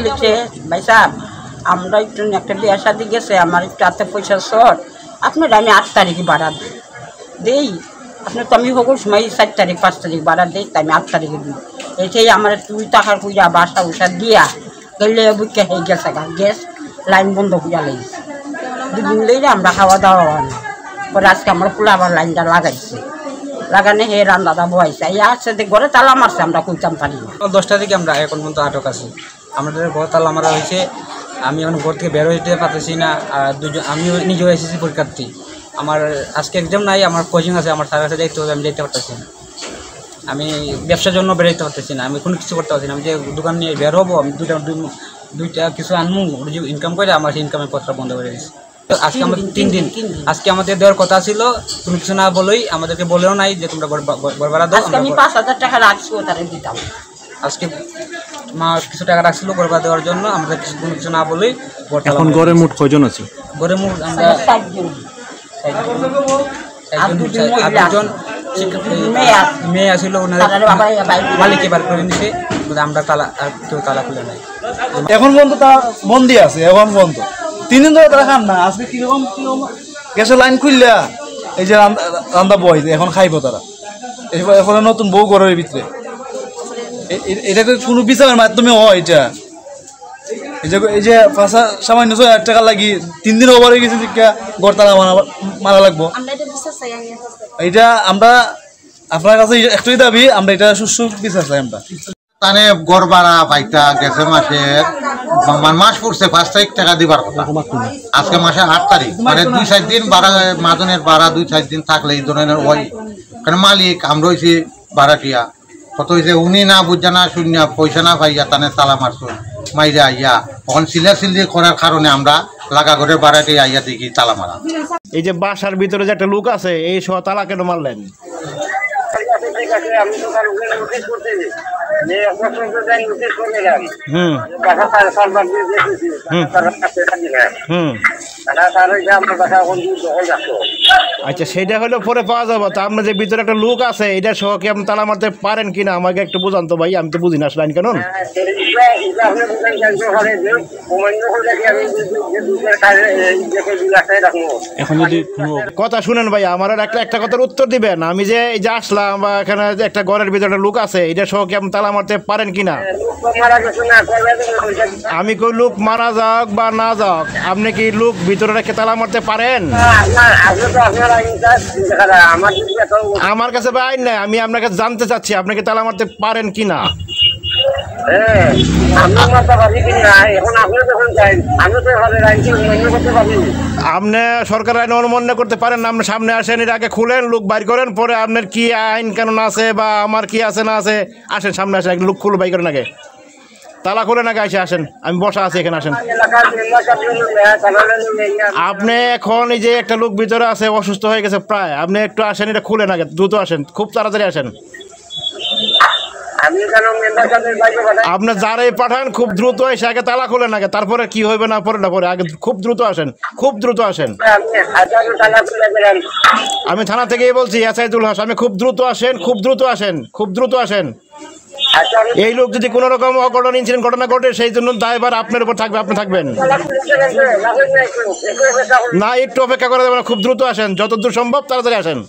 লিখছে ভাই সাহেব আমরা একটু একটা বিয়ে শাদি গেছে, আমার একটু হাতে পয়সা শর্ট, আপনার আমি 8 তারিখে বাড়া দিই। আপনার তো আমি হকুর সময় 4 তারিখ 5 তারিখ বাড়া দিই, তাই আমি 8 তারিখে দিই। এইটাই আমার 2 টাকার পয়সা বাসা উষা দিয়া গেলে বুকে হয়ে গেছে, গ্যাস লাইন বন্ধ হইয়া লেগেছে। 2 দিন লেগে আমরা খাওয়া দাওয়া হয় না। পরে আজকে আমরা ফুলে আবার লাইনটা লাগাইছি, লাগানে হে রান্নাটা বহাইছে, এই আসছে ঘরে তালা মারছে, আমরা কইতাম পারি না। 10টা থেকে আমরা এখন পর্যন্ত আটক আছি। আমাদের ঘর তালা মারা হয়েছে, আমি এখন ঘর থেকে বের হইতে পারতেছি না। আর আমি নিজেও এসেছি পরীক্ষার্থী, আমার আজকে এক্সাম নাই, আমার কোচিং আছে, আমার স্যার কাছে যাইতে হবে, আমি যেতে পারতেছি না। আমি ব্যবসার জন্য বেরোতে পারতেছি না, আমি কোনো কিছু করতে পারছি না। আমি যে দোকান নিয়ে বের হবো, আমি দুইটা কিছু আনবো, ইনকাম করে আমার সেই ইনকামের পথটা বন্ধ করে দিয়েছি। আজকে আমাদের 3 দিন, আজকে আমাদের দেওয়ার কথা ছিল, কোনো কিছু না বলেই আমাদেরকে বলেও নাই যে তোমরা ঘর ভাড়া দাও। আমি 5000 টাকা রাখছি, তারা দিতাম। আজকে মা কিছু টাকা রাখছিল ঘর ভাড়া দেওয়ার জন্য, আমাদের কোনো কিছু না বলেই। এখন ঘরে মোট কয়জন আছে? ঘরে মোট আমরা 60 জন। মেয়ে আসছিল, মালিক এবার করে নিছে, আমরা তালা কেউ তালা খুলে নাই। এখন পর্যন্ত তারা বন্দি আছে, এখন পর্যন্ত 3 দিন ধরে তারা খান না। আজকে কিরকম গ্যাসের লাইন খুললা এই যে রান্না বয় এখন খাইব তারা, এরপরে নতুন বউ ঘরের ভিতরে। এটা কোনো বিচারের মাধ্যমে হয়? এটা এই যে সামান্য 6000 টাকা লাগি 3 দিন ওভার হয়ে গেছে, ঘর তালা মারা লাগবো। এটা আমরা আপনার কাছে একটাই দাবি, আমরা এটা সুষ্ঠু বিচার চাই। আমরা তানে গড় ভাড়া পাইতা গেছে মাসের মাস পড়ছে 5 তারিখ টাকা দিবার কথা, আজকে মাসে 8 তারিখ, মানে 2-4 দিন ভাড়া, মাজনের ভাড়া 2-4 দিন থাকলে এই ধরনের ওই কারণ মালিক আমরা হয়েছি ভাড়াটিয়া, কত হয়েছে উনি না বুঝা না শূন্য পয়সা না পাইয়া তানে তালা মারছ মাইরা আইয়া, তখন সিলি করার কারণে আমরা লাগা ঘরে ভাড়াটি আইয়া দেখি তালা মারা। এই যে বাসার ভিতরে যে একটা লোক আছে, এই সহ তালা কেন মারলেন? আচ্ছা, সেটা হলে পরে পাওয়া যাবে। তা আপনার যে ভিতরে একটা লোক আছে, এটা সহ কি আপনি তালা মারতে পারেন কিনা আমাকে একটু বুঝান তো ভাই, আমি তো বুঝি না লাইন কেন। এখন যদি কথা শুনেন ভাই, আমার একটা কথার উত্তর দিবেন। আমি যে এই যে আসলাম বা এখানে একটা ঘরের ভিতরে লোক আছে, এটা সহ কি আপনি তালা মারতে পারেন কিনা? আমি কই লোক মারা যাক বা না যাক, আপনি কি লোক ভিতরে রেখে তালা মারতে পারেন? আমার কাছে ভাই আইন নাই, আমি আপনাকে জানতে চাচ্ছি আপনি কি তালা মারতে পারেন কিনা। আপনি সরকার আইন অমান্য করতে পারেন না। আপনি সামনে আসেন, এর আগে খুলেন, লোক বাইর করেন, পরে আপনার কি আইন কানুন আছে বা আমার কি আছে না আছে, আসেন সামনে আসেন, লোক খুলে বাইর করেন আগে, তালা খুলে নাকি আসেন, আমি বসা আছি এখানে, আসেন। আপনি এখন এই যে একটা লোক ভিতরে আছে, অসুস্থ হয়ে গেছে প্রায়, আপনি একটু আসেন, এটা খুলে নাকি, দ্রুত আসেন, খুব তাড়াতাড়ি আসেন। আপনি যারাই পাঠান খুব দ্রুত এসে আগে তালা খুলে নাকি, তারপরে কি হইবে না পরে না পরে, আগে খুব দ্রুত আসেন, খুব দ্রুত আসেন। আমি থানা থেকেই বলছি, এসআইদুল হাস, আমি খুব দ্রুত আসেন, খুব দ্রুত আসেন, খুব দ্রুত আসেন। এই লোক যদি কোনো রকম অঘটন ইনসিডেন্ট ঘটনা ঘটে, সেই জন্য দায়ভার আপনার উপর থাকবে, আপনি থাকবেন না। একটু অপেক্ষা করে দেবেন, খুব দ্রুত আসেন, যতদূর সম্ভব তাড়াতাড়ি আসেন।